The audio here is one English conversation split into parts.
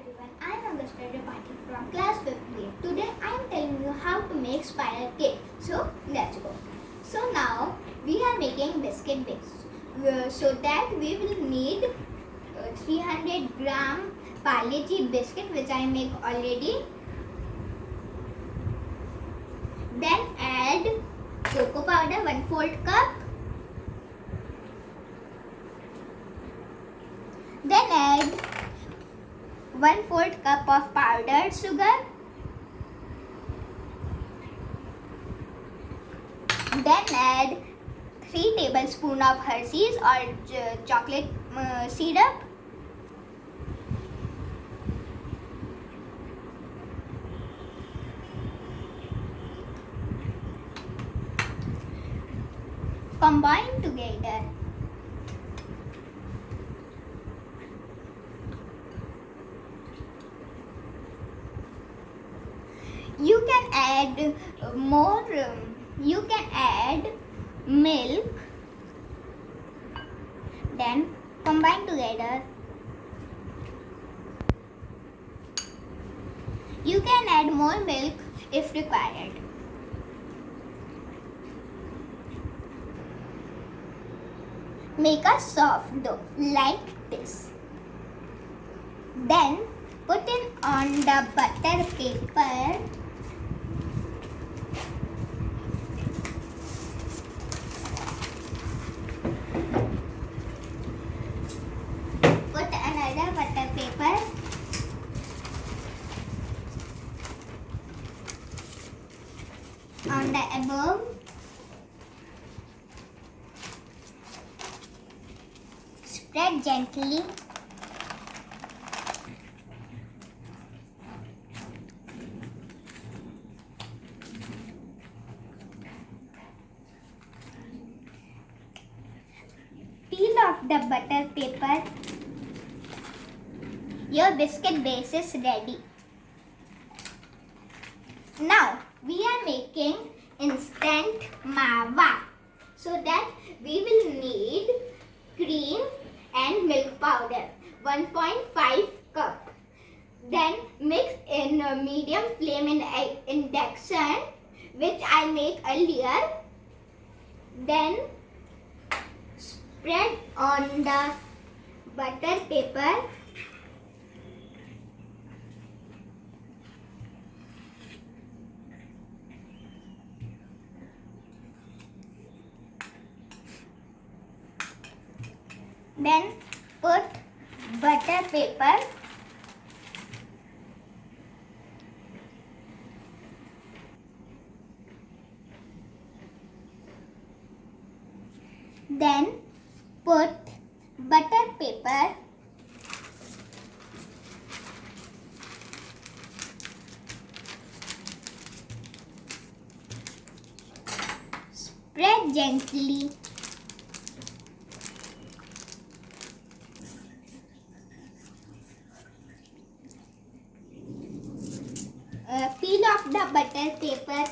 everyone, I am Tripathi from class 5th. Today I am telling you how to make spiral cake. So let's go. So now we are making biscuit base. So that we will need 300 gram Parle-G biscuit which I make already. Then add cocoa powder 1/4 cup. Then add 1/4 cup of powdered sugar. Then add 3 tablespoons of Hershey's or chocolate syrup. Combine together. You can add more, you can add milk, then combine together. You can add more milk if required. Make a soft dough like this. Then put it on the butter paper. Put another butter paper. On the above. Spread gently. Peel off the butter paper. Your biscuit base is ready. Now we are making instant mava. So that we will need cream and milk powder 1.5 cup. Then mix in a medium flame in induction which I made earlier. Then spread on the butter paper. Then put butter paper. Then put butter paper. Spread gently. Peel off the butter paper.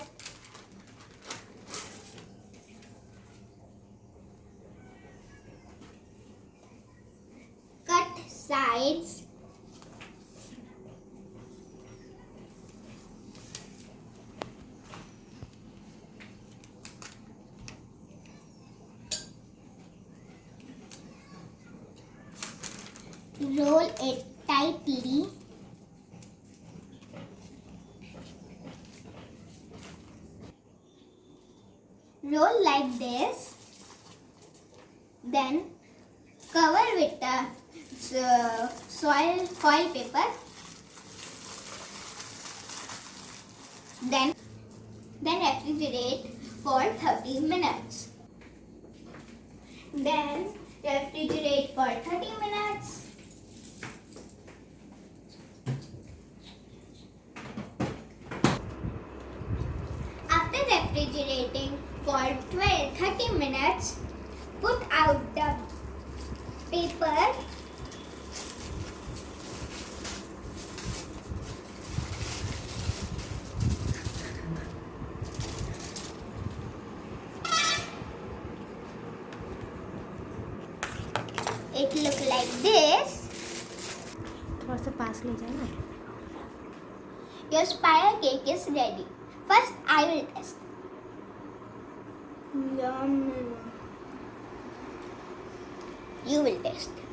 Cut sides. Roll it tightly. Roll like this. Then cover with the foil paper. Then refrigerate for 30 minutes. Then refrigerate for 30 minutes. After refrigerating for 30 minutes, put out the paper. It looks like this. थोड़ा सा पास ले जाए ना. Your spiral cake is ready. First, I will test. Yum. You will taste.